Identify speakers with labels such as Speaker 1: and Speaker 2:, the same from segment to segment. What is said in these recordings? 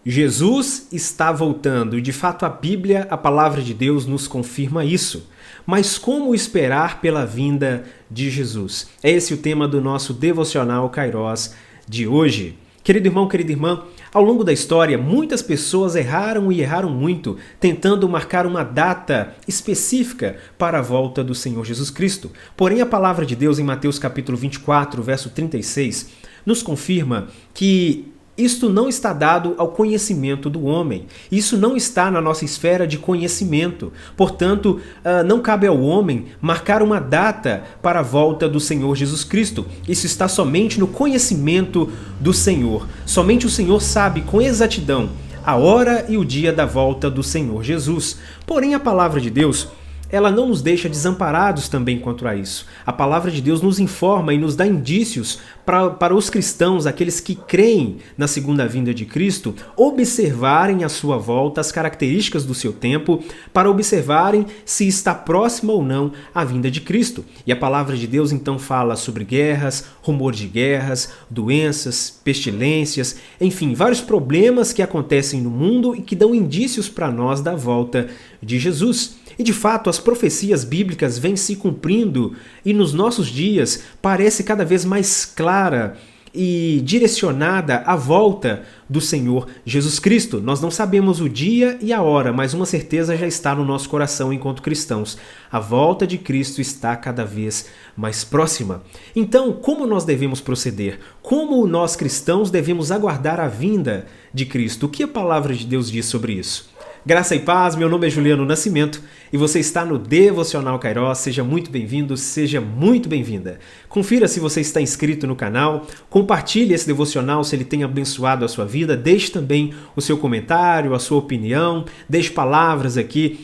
Speaker 1: Jesus está voltando e, de fato, a Bíblia, a palavra de Deus, nos confirma isso. Mas como esperar pela vinda de Jesus? É esse o tema do nosso devocional Kairos de hoje. Querido irmão, querida irmã, ao longo da história, muitas pessoas erraram e erraram muito, tentando marcar uma data específica para a volta do Senhor Jesus Cristo. Porém, a palavra de Deus em Mateus capítulo 24, verso 36, nos confirma que isto não está dado ao conhecimento do homem. Isso não está na nossa esfera de conhecimento. Portanto, não cabe ao homem marcar uma data para a volta do Senhor Jesus Cristo. Isso está somente no conhecimento do Senhor. Somente o Senhor sabe com exatidão a hora e o dia da volta do Senhor Jesus. Porém, a palavra de Deus, ela não nos deixa desamparados também quanto a isso. A palavra de Deus nos informa e nos dá indícios para os cristãos, aqueles que creem na segunda vinda de Cristo, observarem a sua volta, as características do seu tempo, para observarem se está próxima ou não a vinda de Cristo. E a palavra de Deus então fala sobre guerras, rumor de guerras, doenças, pestilências, enfim, vários problemas que acontecem no mundo e que dão indícios para nós da volta de Jesus. E de fato, as profecias bíblicas vêm se cumprindo e nos nossos dias parece cada vez mais clara e direcionada à volta do Senhor Jesus Cristo. Nós não sabemos o dia e a hora, mas uma certeza já está no nosso coração enquanto cristãos. A volta de Cristo está cada vez mais próxima. Então, como nós devemos proceder? Como nós cristãos devemos aguardar a vinda de Cristo? O que a palavra de Deus diz sobre isso? Graça e paz, meu nome é Juliano Nascimento e você está no Devocional Kairos. Seja muito bem-vindo, seja muito bem-vinda. Confira se você está inscrito no canal, compartilhe esse devocional se ele tem abençoado a sua vida, deixe também o seu comentário, a sua opinião, deixe palavras aqui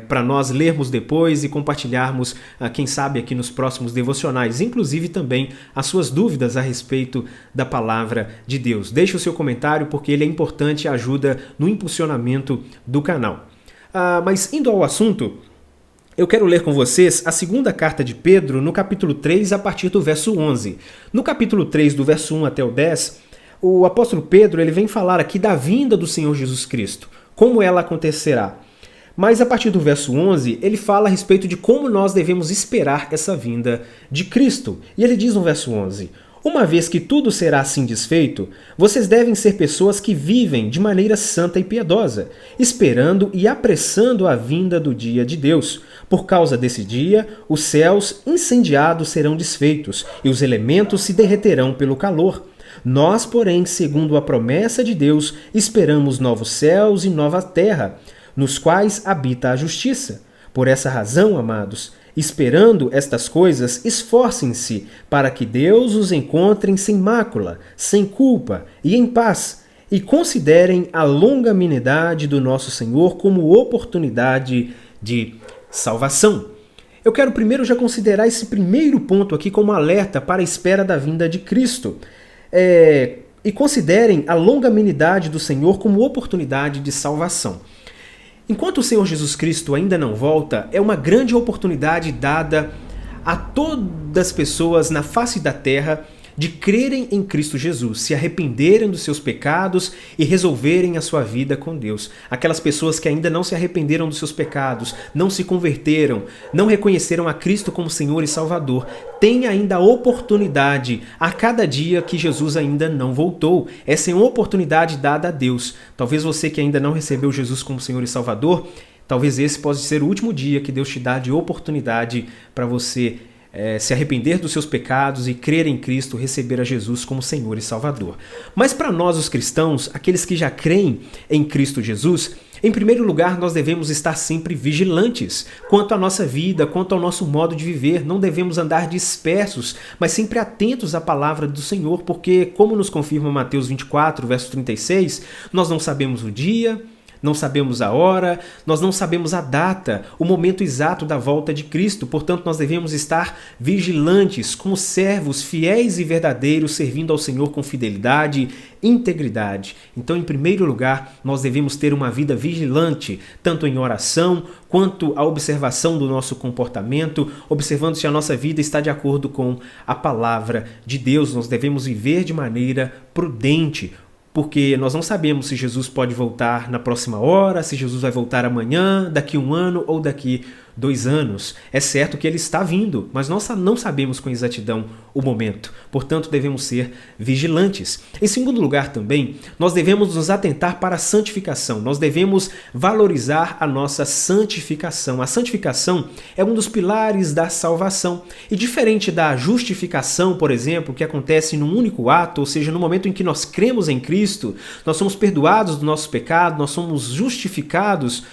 Speaker 1: para nós lermos depois e compartilharmos, quem sabe, aqui nos próximos devocionais, inclusive também as suas dúvidas a respeito da palavra de Deus. Deixe o seu comentário porque ele é importante e ajuda no impulsionamento do canal. Mas indo ao assunto, eu quero ler com vocês a segunda carta de Pedro no capítulo 3, a partir do verso 11. No capítulo 3, do verso 1 até o 10, o apóstolo Pedro ele vem falar aqui da vinda do Senhor Jesus Cristo, como ela acontecerá. Mas a partir do verso 11, ele fala a respeito de como nós devemos esperar essa vinda de Cristo. E ele diz no verso 11: uma vez que tudo será assim desfeito, vocês devem ser pessoas que vivem de maneira santa e piedosa, esperando e apressando a vinda do dia de Deus. Por causa desse dia, os céus incendiados serão desfeitos e os elementos se derreterão pelo calor. Nós, porém, segundo a promessa de Deus, esperamos novos céus e nova terra, nos quais habita a justiça. Por essa razão, amados, esperando estas coisas, esforcem-se para que Deus os encontre sem mácula, sem culpa e em paz, e considerem a longanimidade do nosso Senhor como oportunidade de salvação. Eu quero primeiro já considerar esse primeiro ponto aqui como alerta para a espera da vinda de Cristo. E considerem a longanimidade do Senhor como oportunidade de salvação. Enquanto o Senhor Jesus Cristo ainda não volta, é uma grande oportunidade dada a todas as pessoas na face da terra de crerem em Cristo Jesus, se arrependerem dos seus pecados e resolverem a sua vida com Deus. Aquelas pessoas que ainda não se arrependeram dos seus pecados, não se converteram, não reconheceram a Cristo como Senhor e Salvador, têm ainda a oportunidade a cada dia que Jesus ainda não voltou. Essa é uma oportunidade dada a Deus. Talvez você que ainda não recebeu Jesus como Senhor e Salvador, talvez esse possa ser o último dia que Deus te dá de oportunidade para você se arrepender dos seus pecados e crer em Cristo, receber a Jesus como Senhor e Salvador. Mas para nós, os cristãos, aqueles que já creem em Cristo Jesus, em primeiro lugar, nós devemos estar sempre vigilantes quanto à nossa vida, quanto ao nosso modo de viver. Não devemos andar dispersos, mas sempre atentos à palavra do Senhor, porque, como nos confirma Mateus 24, verso 36, nós não sabemos o dia, não sabemos a hora, nós não sabemos a data, o momento exato da volta de Cristo. Portanto, nós devemos estar vigilantes, como servos fiéis e verdadeiros, servindo ao Senhor com fidelidade e integridade. Então, em primeiro lugar, nós devemos ter uma vida vigilante, tanto em oração, quanto a observação do nosso comportamento, observando se a nossa vida está de acordo com a palavra de Deus. Nós devemos viver de maneira prudente, porque nós não sabemos se Jesus pode voltar na próxima hora, se Jesus vai voltar amanhã, daqui 1 ano ou daqui 2 anos. É certo que ele está vindo, mas nós não sabemos com exatidão o momento. Portanto, devemos ser vigilantes. Em segundo lugar também, nós devemos nos atentar para a santificação. Nós devemos valorizar a nossa santificação. A santificação é um dos pilares da salvação. E diferente da justificação, por exemplo, que acontece num único ato, ou seja, no momento em que nós cremos em Cristo, nós somos perdoados do nosso pecado, nós somos justificados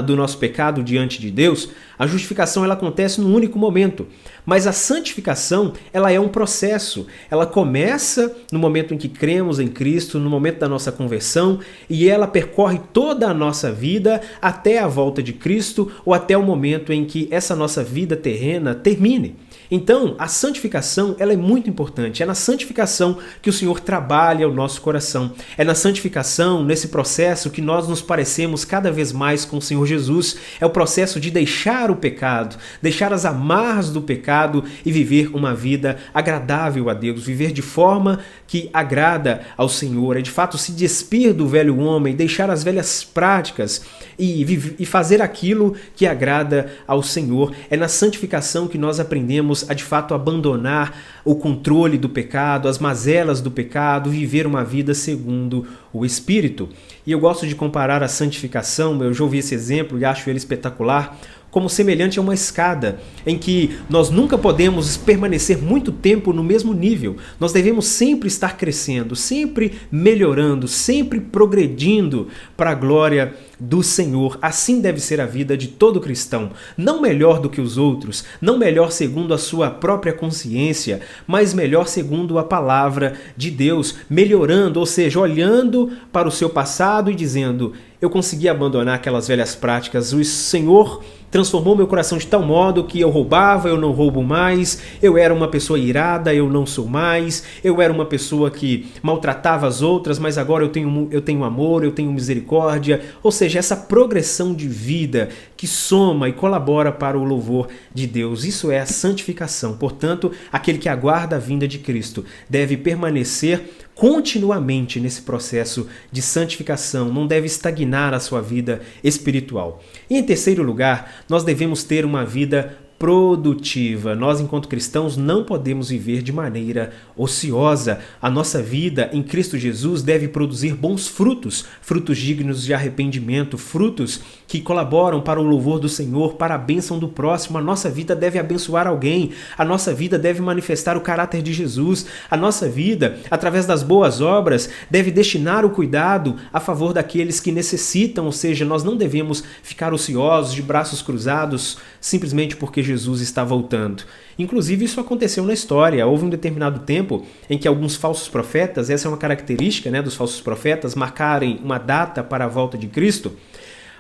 Speaker 1: do nosso pecado diante de Deus. A justificação ela acontece num único momento, mas a santificação ela é um processo. Ela começa no momento em que cremos em Cristo, no momento da nossa conversão, e ela percorre toda a nossa vida até a volta de Cristo ou até o momento em que essa nossa vida terrena termine. Então, a santificação ela é muito importante. É na santificação que o Senhor trabalha o nosso coração. É na santificação, nesse processo, que nós nos parecemos cada vez mais com o Senhor Jesus. É o processo de deixar o pecado, deixar as amarras do pecado e viver uma vida agradável a Deus, viver de forma que agrada ao Senhor. É de fato se despir do velho homem, deixar as velhas práticas e fazer aquilo que agrada ao Senhor. É na santificação que nós aprendemos a de fato abandonar o controle do pecado, as mazelas do pecado, viver uma vida segundo o Espírito. E eu gosto de comparar a santificação, eu já ouvi esse exemplo e acho ele espetacular, como semelhante a uma escada, em que nós nunca podemos permanecer muito tempo no mesmo nível. Nós devemos sempre estar crescendo, sempre melhorando, sempre progredindo para a glória do Senhor. Assim deve ser a vida de todo cristão. Não melhor do que os outros, não melhor segundo a sua própria consciência, mas melhor segundo a palavra de Deus, melhorando, ou seja, olhando para o seu passado e dizendo: eu consegui abandonar aquelas velhas práticas, o Senhor transformou meu coração de tal modo que eu roubava, eu não roubo mais, eu era uma pessoa irada, eu não sou mais, eu era uma pessoa que maltratava as outras, mas agora eu tenho amor, eu tenho misericórdia. Ou seja, essa progressão de vida que soma e colabora para o louvor de Deus. Isso é a santificação. Portanto, aquele que aguarda a vinda de Cristo deve permanecer continuamente nesse processo de santificação, não deve estagnar a sua vida espiritual. E em terceiro lugar, nós devemos ter uma vida produtiva. Nós, enquanto cristãos, não podemos viver de maneira ociosa. A nossa vida em Cristo Jesus deve produzir bons frutos, frutos dignos de arrependimento, frutos que colaboram para o louvor do Senhor, para a bênção do próximo. A nossa vida deve abençoar alguém, a nossa vida deve manifestar o caráter de Jesus, a nossa vida, através das boas obras, deve destinar o cuidado a favor daqueles que necessitam, ou seja, nós não devemos ficar ociosos, de braços cruzados, simplesmente porque Jesus está voltando. Inclusive, isso aconteceu na história. Houve um determinado tempo em que alguns falsos profetas, essa é uma característica, dos falsos profetas, marcarem uma data para a volta de Cristo.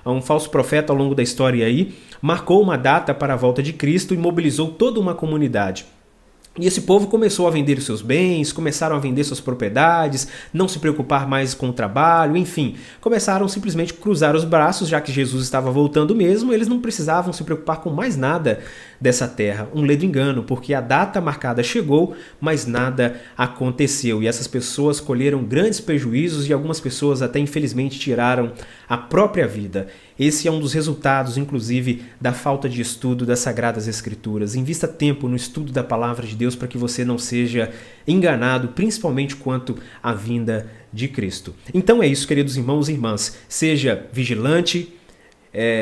Speaker 1: Um falso profeta ao longo da história aí marcou uma data para a volta de Cristo e mobilizou toda uma comunidade. E esse povo começou a vender os seus bens, começaram a vender suas propriedades, não se preocupar mais com o trabalho, enfim. Começaram simplesmente a cruzar os braços, já que Jesus estava voltando mesmo, eles não precisavam se preocupar com mais nada dessa terra. Um ledo engano, porque a data marcada chegou, mas nada aconteceu. E essas pessoas colheram grandes prejuízos e algumas pessoas até infelizmente tiraram a própria vida. Esse é um dos resultados, inclusive, da falta de estudo das Sagradas Escrituras. Invista tempo no estudo da Palavra de Deus para que você não seja enganado, principalmente quanto à vinda de Cristo. Então é isso, queridos irmãos e irmãs. Seja vigilante,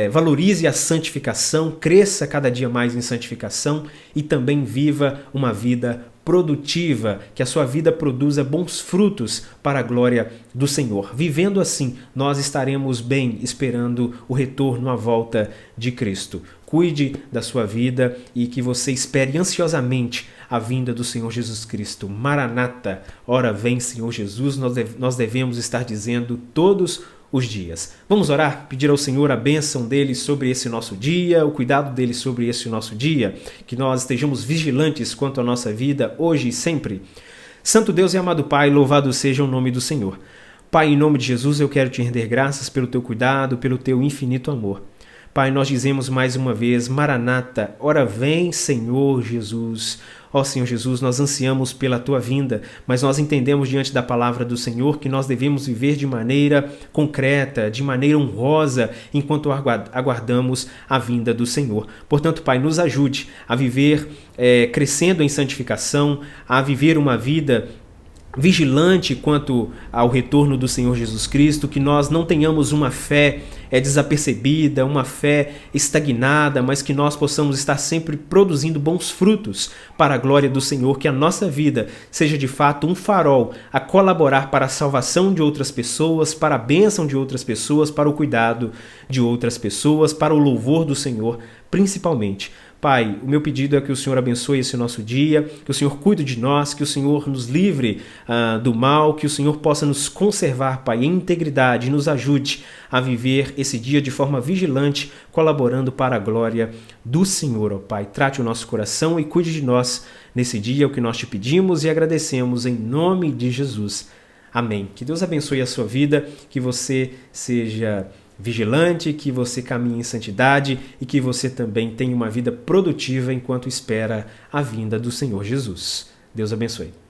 Speaker 1: valorize a santificação, cresça cada dia mais em santificação e também viva uma vida produtiva, que a sua vida produza bons frutos para a glória do Senhor. Vivendo assim, nós estaremos bem esperando o retorno à volta de Cristo. Cuide da sua vida e que você espere ansiosamente a vinda do Senhor Jesus Cristo. Maranata, ora vem Senhor Jesus, nós devemos estar dizendo todos os dias. Vamos orar, pedir ao Senhor a bênção dele sobre esse nosso dia, o cuidado dele sobre esse nosso dia, que nós estejamos vigilantes quanto à nossa vida, hoje e sempre. Santo Deus e amado Pai, louvado seja o nome do Senhor. Pai, em nome de Jesus, eu quero te render graças pelo teu cuidado, pelo teu infinito amor. Pai, nós dizemos mais uma vez, Maranata, ora vem Senhor Jesus. Ó Senhor Jesus, nós ansiamos pela Tua vinda, mas nós entendemos diante da palavra do Senhor que nós devemos viver de maneira concreta, de maneira honrosa, enquanto aguardamos a vinda do Senhor. Portanto, Pai, nos ajude a viver crescendo em santificação, a viver uma vida vigilante quanto ao retorno do Senhor Jesus Cristo, que nós não tenhamos uma fé desapercebida, uma fé estagnada, mas que nós possamos estar sempre produzindo bons frutos para a glória do Senhor, que a nossa vida seja de fato um farol a colaborar para a salvação de outras pessoas, para a bênção de outras pessoas, para o cuidado de outras pessoas, para o louvor do Senhor, principalmente. Pai, o meu pedido é que o Senhor abençoe esse nosso dia, que o Senhor cuide de nós, que o Senhor nos livre do mal, que o Senhor possa nos conservar, Pai, em integridade e nos ajude a viver esse dia de forma vigilante, colaborando para a glória do Senhor, ó Pai. Trate o nosso coração e cuide de nós nesse dia, é o que nós te pedimos e agradecemos em nome de Jesus. Amém. Que Deus abençoe a sua vida, que você seja vigilante, que você caminhe em santidade e que você também tenha uma vida produtiva enquanto espera a vinda do Senhor Jesus. Deus abençoe.